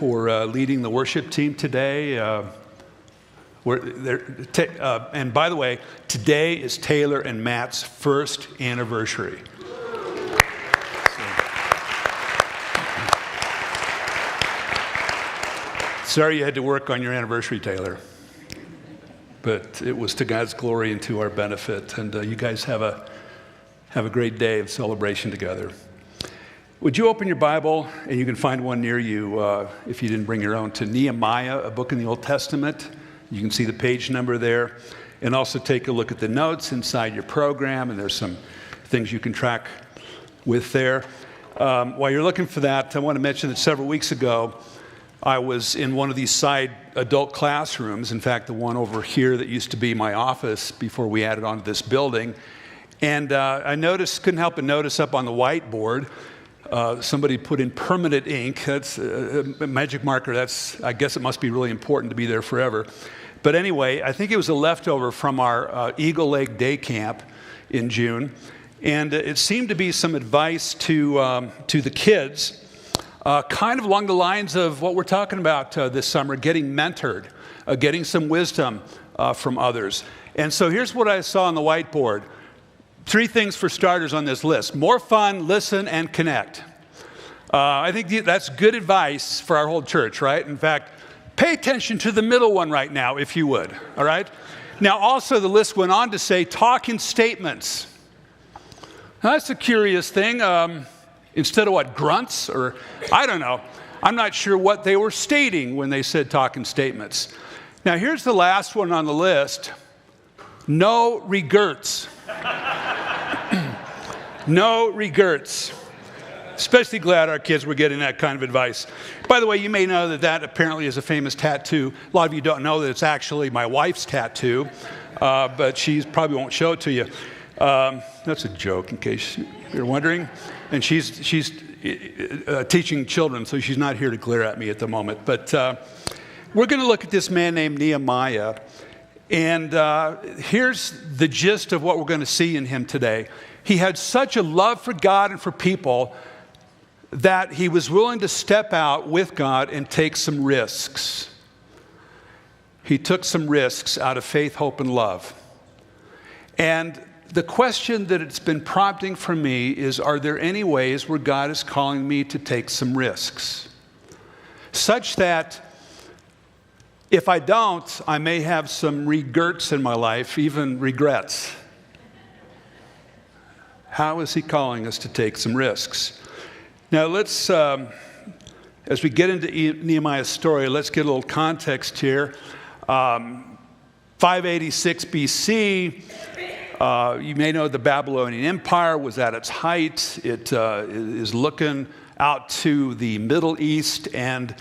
for leading the worship team today. And by the way, today is Taylor and Matt's first anniversary. Sorry you had to work on your anniversary, Taylor. But it was to God's glory and to our benefit. And you guys have a great day of celebration together. Would you open your Bible, and you can find one near you if you didn't bring your own, to Nehemiah, a book in the Old Testament. You can see the page number there. And also take a look at the notes inside your program, and there's some things you can track with there. While you're looking for that, I want to mention that several weeks ago, I was in one of these side adult classrooms, in fact, the one over here that used to be my office before we added on to this building. And I couldn't help but notice up on the whiteboard, somebody put in permanent ink. That's a magic marker. I guess it must be really important to be there forever. But anyway, I think it was a leftover from our Eagle Lake Day Camp in June. And it seemed to be some advice to the kids, kind of along the lines of what we're talking about this summer, getting mentored, getting some wisdom from others. And so here's what I saw on the whiteboard. 3 things for starters on this list: more fun, listen, and connect. I think that's good advice for our whole church, right? In fact, pay attention to the middle one right now, if you would, all right? Now, also, the list went on to say talk in statements. Now, that's a curious thing. Instead of what, grunts? Or, I don't know. I'm not sure what they were stating when they said talk in statements. Now, here's the last one on the list. No regrets. No regrets. Especially glad our kids were getting that kind of advice. By the way, you may know that apparently is a famous tattoo. A lot of you don't know that it's actually my wife's tattoo, but she probably won't show it to you. That's a joke, in case you're wondering. And she's teaching children, so she's not here to glare at me at the moment. But we're going to look at this man named Nehemiah. And here's the gist of what we're going to see in him today. He had such a love for God and for people that he was willing to step out with God and take some risks. He took some risks out of faith, hope, and love. And the question that it's been prompting for me is, are there any ways where God is calling me to take some risks? Such that if I don't, I may have some regrets in my life, even regrets. How is he calling us to take some risks? Now let's, as we get into Nehemiah's story, let's get a little context here. 586 BC, you may know the Babylonian Empire was at its height. It is looking out to the Middle East, and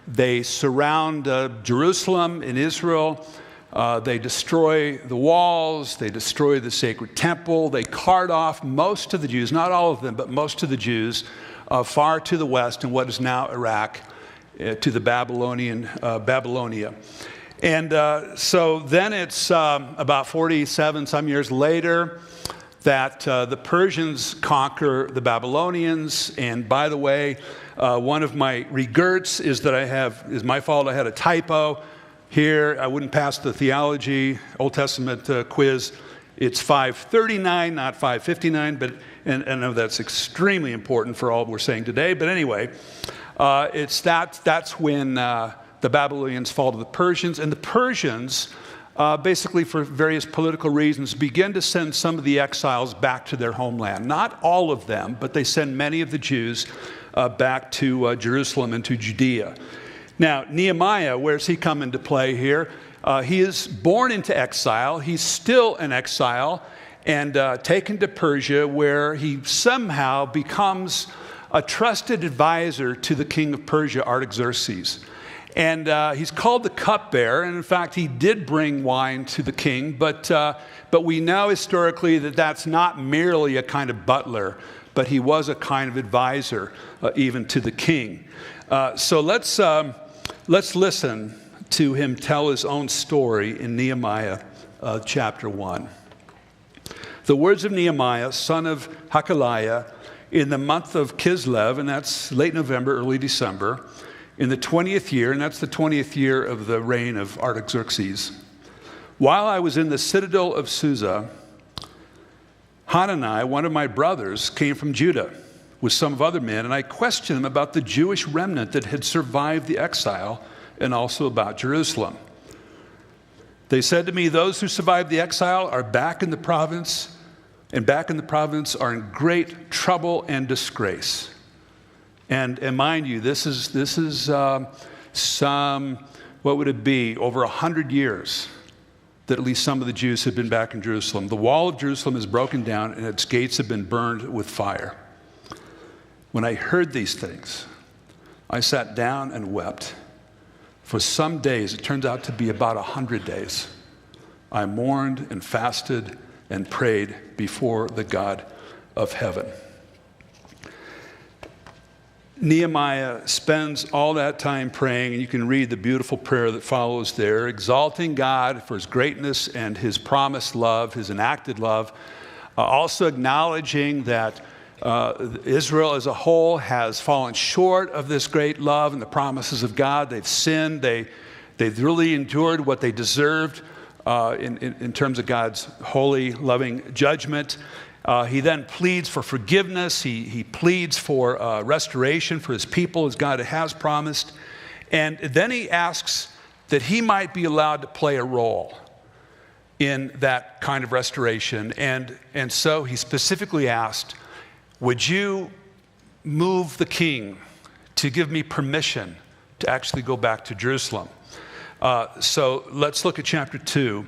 they surround Jerusalem in Israel. They destroy the walls. They destroy the sacred temple. They cart off most of the Jews, not all of them, but most of the Jews, far to the west in what is now Iraq, to the Babylonia. And so then it's about 47 some years later that the Persians conquer the Babylonians. And by the way, one of my regrets is that is my fault. I had a typo here. I wouldn't pass the theology Old Testament quiz. It's 539, not 559, but and I know that's extremely important for all we're saying today. But anyway, that's when the Babylonians fall to the Persians, and the Persians, basically for various political reasons, begin to send some of the exiles back to their homeland. Not all of them, but they send many of the Jews back to Jerusalem and to Judea. Now, Nehemiah, where's he come into play here? He is born into exile. He's still an exile and taken to Persia, where he somehow becomes a trusted advisor to the king of Persia, Artaxerxes. And he's called the cupbearer, and in fact, he did bring wine to the king, but we know historically that that's not merely a kind of butler, but he was a kind of advisor even to the king. So let's listen to him tell his own story in Nehemiah chapter 1. The words of Nehemiah, son of Hakaliah, in the month of Kislev, and that's late November, early December, in the 20th year, and that's the 20th year of the reign of Artaxerxes, while I was in the citadel of Susa, Hanani, one of my brothers, came from Judah with some of other men, and I questioned them about the Jewish remnant that had survived the exile and also about Jerusalem. They said to me, those who survived the exile are back in the province, and back in the province are in great trouble and disgrace. And mind you, this is some, what would it be, over 100 years that at least some of the Jews had been back in Jerusalem. The wall of Jerusalem is broken down and its gates have been burned with fire. When I heard these things, I sat down and wept. For some days, it turns out to be about 100 days, I mourned and fasted and prayed before the God of heaven. Nehemiah spends all that time praying, and you can read the beautiful prayer that follows there, exalting God for his greatness and his promised love, his enacted love, also acknowledging that Israel as a whole has fallen short of this great love and the promises of God. They've sinned. They've really endured what they deserved in terms of God's holy, loving judgment. He then pleads for forgiveness. He pleads for restoration for his people as God has promised. And then he asks that he might be allowed to play a role in that kind of restoration. And so he specifically asked, would you move the king to give me permission to actually go back to Jerusalem? So let's look at chapter 2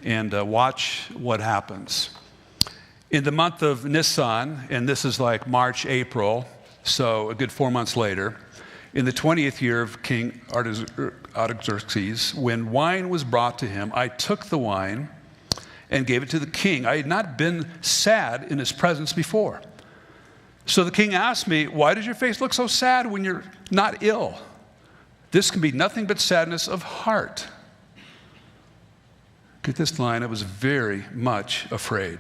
and watch what happens. In the month of Nisan, and this is like March, April, so a good 4 months later, in the 20th year of King Artaxerxes, when wine was brought to him, I took the wine and gave it to the king. I had not been sad in his presence before. So the king asked me, why does your face look so sad when you're not ill? This can be nothing but sadness of heart. Get this line, I was very much afraid.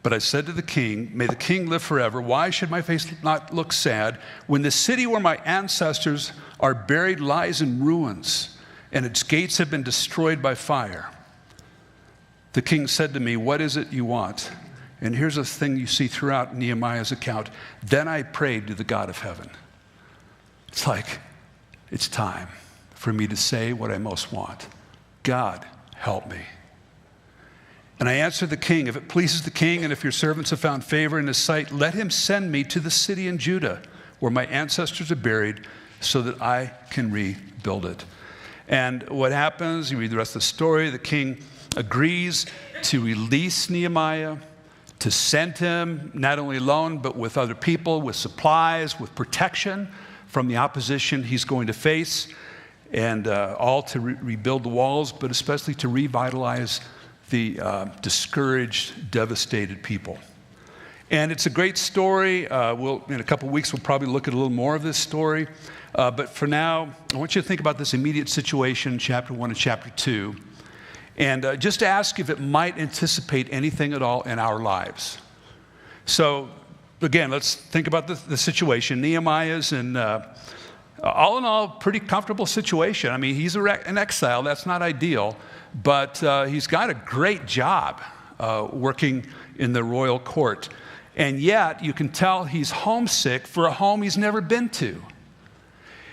But I said to the king, may the king live forever. Why should my face not look sad when the city where my ancestors are buried lies in ruins and its gates have been destroyed by fire? The king said to me, what is it you want? And here's a thing you see throughout Nehemiah's account. Then I prayed to the God of heaven. It's like, it's time for me to say what I most want. God, help me. And I answered the king, if it pleases the king and if your servants have found favor in his sight, let him send me to the city in Judah where my ancestors are buried so that I can rebuild it. And what happens, you read the rest of the story, the king agrees to release Nehemiah, to send him not only alone, but with other people, with supplies, with protection from the opposition he's going to face, and all to rebuild the walls, but especially to revitalize the discouraged, devastated people. And it's a great story. In a couple of weeks, we'll probably look at a little more of this story. But for now, I want you to think about this immediate situation, chapter 1 and chapter 2, and just ask if it might anticipate anything at all in our lives. So, again, let's think about the situation. Nehemiah's in, all in all, pretty comfortable situation. I mean, he's in exile. That's not ideal. But he's got a great job working in the royal court. And yet, you can tell he's homesick for a home he's never been to.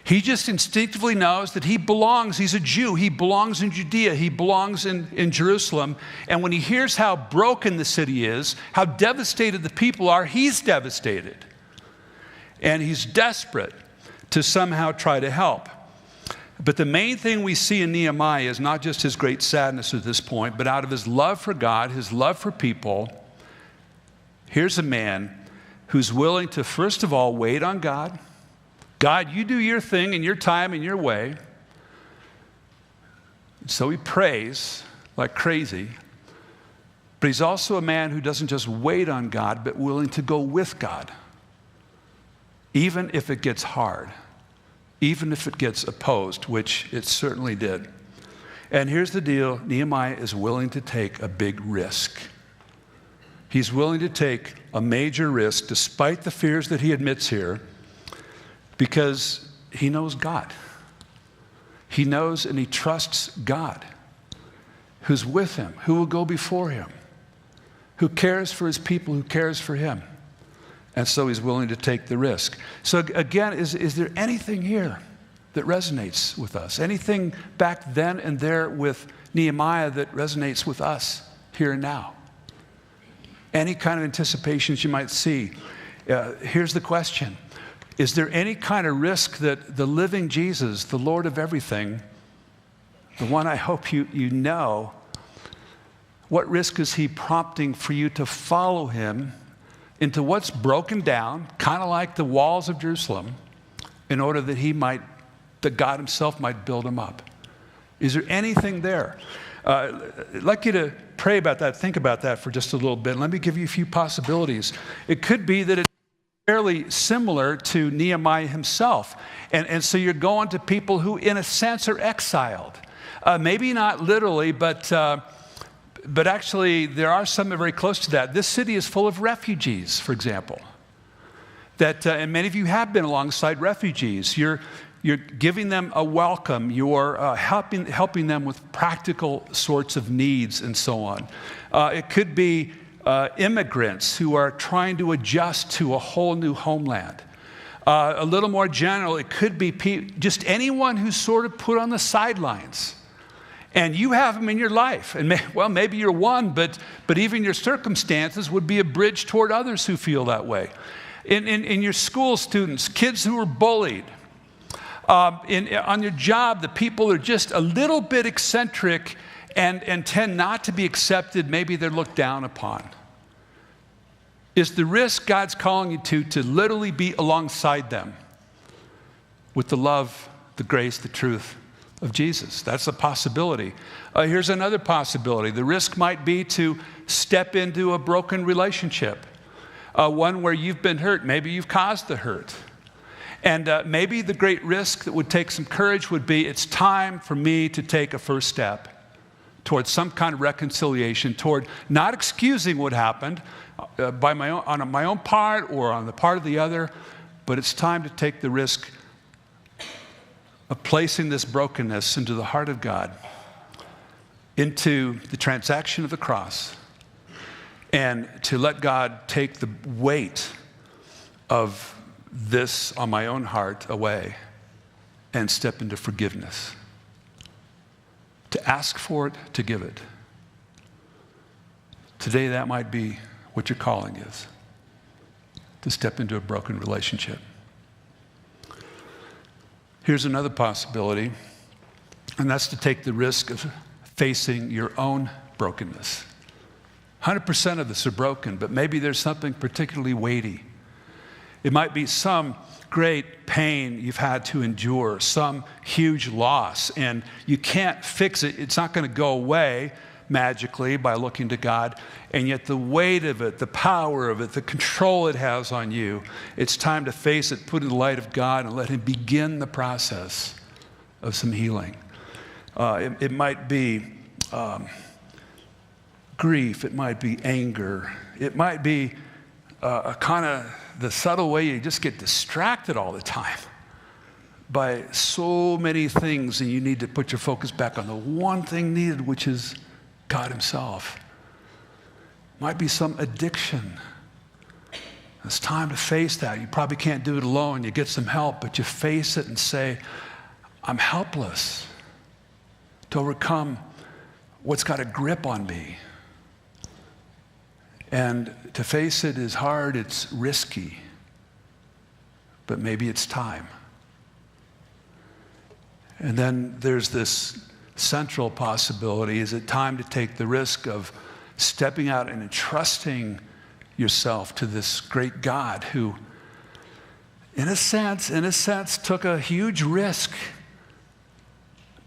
He just instinctively knows that he belongs. He's a Jew. He belongs in Judea. He belongs in Jerusalem. And when he hears how broken the city is, how devastated the people are, he's devastated. And he's desperate to somehow try to help. But the main thing we see in Nehemiah is not just his great sadness at this point, but out of his love for God, his love for people, here's a man who's willing to, first of all, wait on God. God, you do your thing in your time and your way. So he prays like crazy. But he's also a man who doesn't just wait on God, but willing to go with God, even if it gets hard. Even if it gets opposed, which it certainly did. And here's the deal, Nehemiah is willing to take a big risk. He's willing to take a major risk despite the fears that he admits here, because he knows God. He knows and he trusts God, who's with him, who will go before him, who cares for his people, who cares for him. And so he's willing to take the risk. So again, is there anything here that resonates with us? Anything back then and there with Nehemiah that resonates with us here and now? Any kind of anticipations you might see? Here's the question. Is there any kind of risk that the living Jesus, the Lord of everything, the one I hope you know, what risk is he prompting for you to follow him into what's broken down, kind of like the walls of Jerusalem, in order that God himself might build them up? Is there anything there? I'd like you to pray about that, think about that for just a little bit. And let me give you a few possibilities. It could be that it's fairly similar to Nehemiah himself. And so you're going to people who, in a sense, are exiled. Maybe not literally, but actually there are some that are very close to that. This city is full of refugees, for example. And many of you have been alongside refugees. You're giving them a welcome. You're helping them with practical sorts of needs and so on. It could be immigrants who are trying to adjust to a whole new homeland. A little more general, it could be just anyone who's sort of put on the sidelines. And you have them in your life. And maybe you're one, but even your circumstances would be a bridge toward others who feel that way. In your school students, kids who are bullied. On your job, the people are just a little bit eccentric and tend not to be accepted. Maybe they're looked down upon. Is the risk God's calling you to literally be alongside them with the love, the grace, the truth of Jesus? That's a possibility. Here's another possibility. The risk might be to step into a broken relationship, one where you've been hurt. Maybe you've caused the hurt. And maybe the great risk that would take some courage would be, it's time for me to take a first step towards some kind of reconciliation, toward not excusing what happened on my own part or on the part of the other, but it's time to take the risk of placing this brokenness into the heart of God, into the transaction of the cross, and to let God take the weight of this on my own heart away and step into forgiveness. To ask for it, to give it. Today, that might be what your calling is, to step into a broken relationship. Here's another possibility, and that's to take the risk of facing your own brokenness. 100% of us are broken, but maybe there's something particularly weighty. It might be some great pain you've had to endure, some huge loss, and you can't fix it. It's not going to go away magically by looking to God, and yet the weight of it, the power of it, the control it has on you, it's time to face it, put it in the light of God, and let him begin the process of some healing. It might be grief. It might be anger. It might be a kind of the subtle way you just get distracted all the time by so many things, and you need to put your focus back on the one thing needed, which is God himself. Might be some addiction. It's time to face that. You probably can't do it alone. You get some help, but you face it and say, I'm helpless to overcome what's got a grip on me. And to face it is hard, it's risky, but maybe it's time. And then there's this central possibility. Is it time to take the risk of stepping out and entrusting yourself to this great God who, in a sense, took a huge risk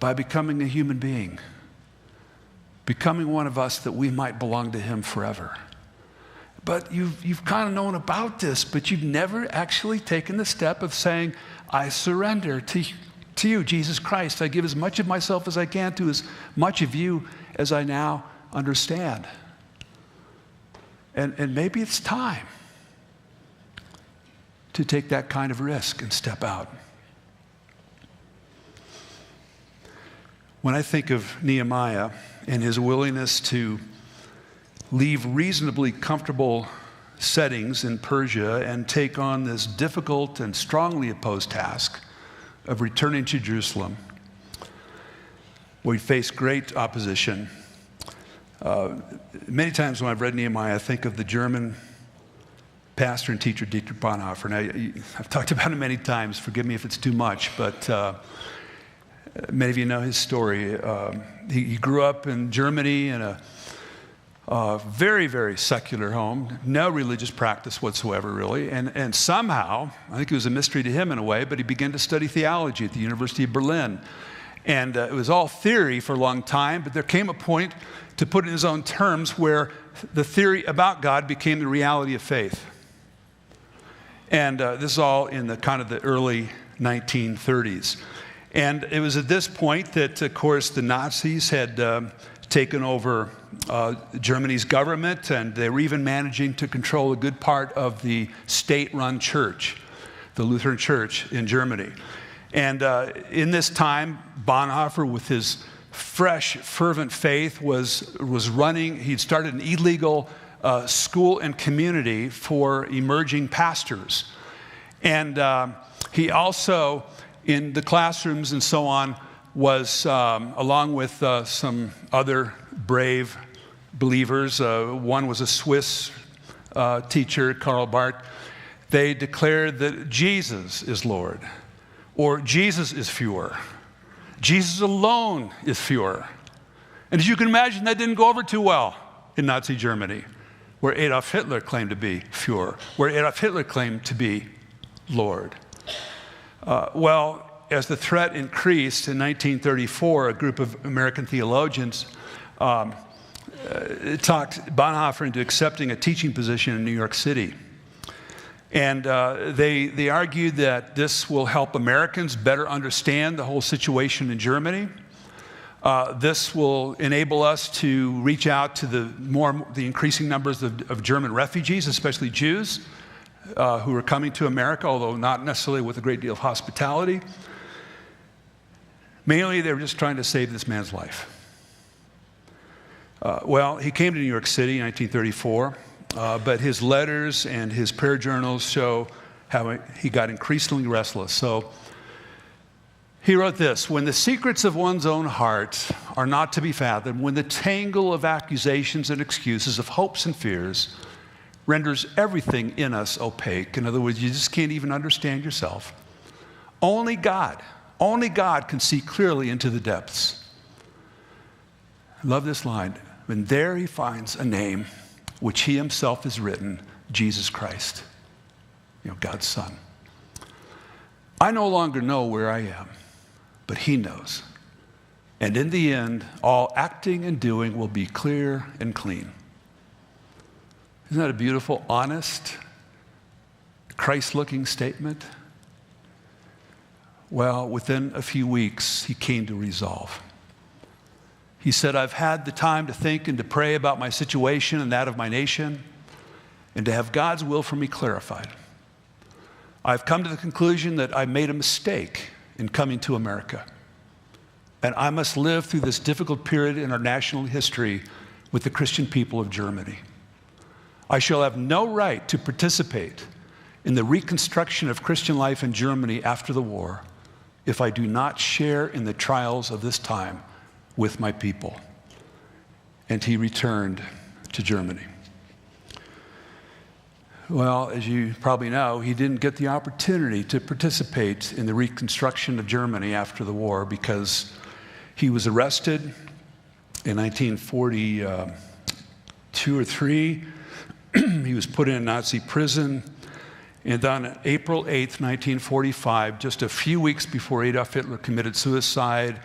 by becoming a human being, becoming one of us that we might belong to him forever. But you've kind of known about this, but you've never actually taken the step of saying, I surrender to you, Jesus Christ. I give as much of myself as I can to as much of you as I now understand. And maybe it's time to take that kind of risk and step out. when I think of Nehemiah and his willingness to leave reasonably comfortable settings in Persia and take on this difficult and strongly opposed task of returning to Jerusalem, where he faced great opposition. Many times when I've read Nehemiah, I think of the German pastor and teacher Dietrich Bonhoeffer. Now, I've talked about him many times. Forgive me if it's too much, but many of you know his story. He grew up in Germany in a very, very secular home, no religious practice whatsoever, really. And somehow, I think it was a mystery to him in a way, but he began to study theology at the University of Berlin. And it was all theory for a long time, but there came a point, to put it in his own terms, where the theory about God became the reality of faith. And this is all in the kind of the early 1930s. And it was at this point that, of course, the Nazis had taken over Germany's government, and they were even managing to control a good part of the state-run church, the Lutheran Church in Germany. And in this time, Bonhoeffer, with his fresh, fervent faith, was running. He'd started an illegal school and community for emerging pastors. And he also, in the classrooms and so on, was, along with some other brave believers, one was a Swiss teacher, Karl Barth, they declared that Jesus is Lord, or Jesus is Führer. Jesus alone is Führer. And as you can imagine, that didn't go over too well in Nazi Germany, where Adolf Hitler claimed to be Führer, where Adolf Hitler claimed to be Lord. Well, as the threat increased in 1934, a group of American theologians talked Bonhoeffer into accepting a teaching position in New York City. And they argued that this will help Americans better understand the whole situation in Germany. This will enable us to reach out to the increasing numbers of German refugees, especially Jews, who are coming to America, although not necessarily with a great deal of hospitality. Mainly, they were just trying to save this man's life. Well, he came to New York City in 1934, but his letters and his prayer journals show how he got increasingly restless. So he wrote this: when the secrets of one's own heart are not to be fathomed, when the tangle of accusations and excuses, of hopes and fears, renders everything in us opaque. In other words, you just can't even understand yourself. Only God can see clearly into the depths. I love this line. And there he finds a name which he himself has written, Jesus Christ, God's Son. I no longer know where I am, but he knows. And in the end, all acting and doing will be clear and clean. Isn't that a beautiful, honest, Christ-looking statement? Well, within a few weeks, he came to resolve. He said, I've had the time to think and to pray about my situation and that of my nation, and to have God's will for me clarified. I've come to the conclusion that I made a mistake in coming to America, and I must live through this difficult period in our national history with the Christian people of Germany. I shall have no right to participate in the reconstruction of Christian life in Germany after the war if I do not share in the trials of this time with my people. And he returned to Germany. Well, as you probably know, he didn't get the opportunity to participate in the reconstruction of Germany after the war because he was arrested in 1942 or 3. He was put in a Nazi prison. And on April 8th, 1945, just a few weeks before Adolf Hitler committed suicide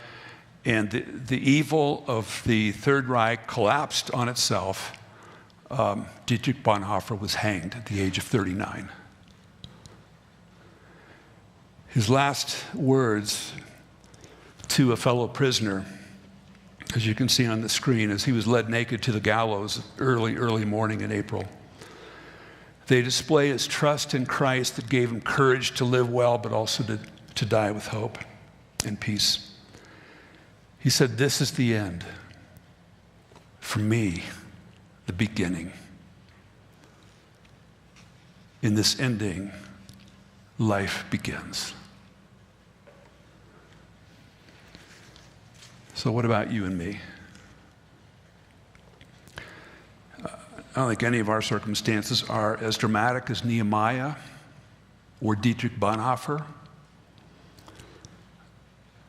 and the evil of the Third Reich collapsed on itself, Dietrich Bonhoeffer was hanged at the age of 39. His last words to a fellow prisoner, as you can see on the screen, as he was led naked to the gallows early morning in April. They display his trust in Christ that gave him courage to live well, but also to die with hope and peace. He He said, this is the end. For me, the beginning. In this ending, life begins. So what about you and me? I don't think any of our circumstances are as dramatic as Nehemiah or Dietrich Bonhoeffer.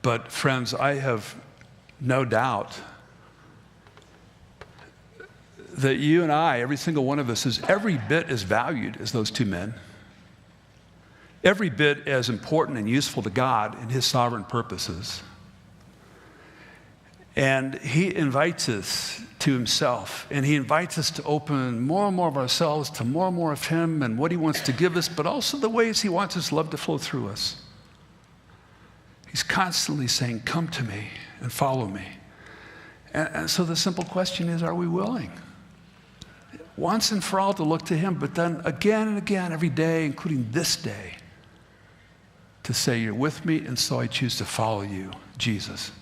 But friends, I have no doubt that you and I, every single one of us, is every bit as valued as those two men. Every bit as important and useful to God in his sovereign purposes. And he invites us to himself, and he invites us to open more and more of ourselves to more and more of him and what he wants to give us, but also the ways he wants his love to flow through us. He's constantly saying, come to me and follow me. And so the simple question is, are we willing? Once and for all to look to him, but then again and again every day, including this day, to say, you're with me, and so I choose to follow you, Jesus.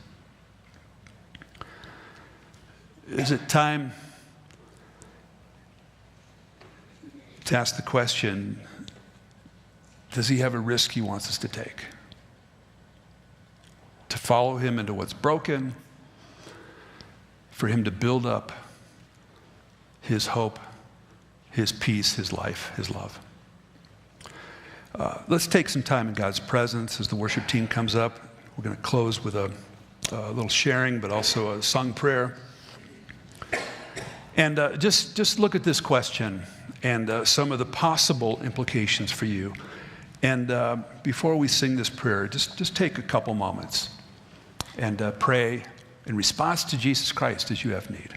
Is it time to ask the question, does he have a risk he wants us to take? To follow him into what's broken, for him to build up his hope, his peace, his life, his love. Let's take some time in God's presence as the worship team comes up. We're going to close with a little sharing, but also a sung prayer. And just look at this question and some of the possible implications for you. And before we sing this prayer, just take a couple moments and pray in response to Jesus Christ as you have need.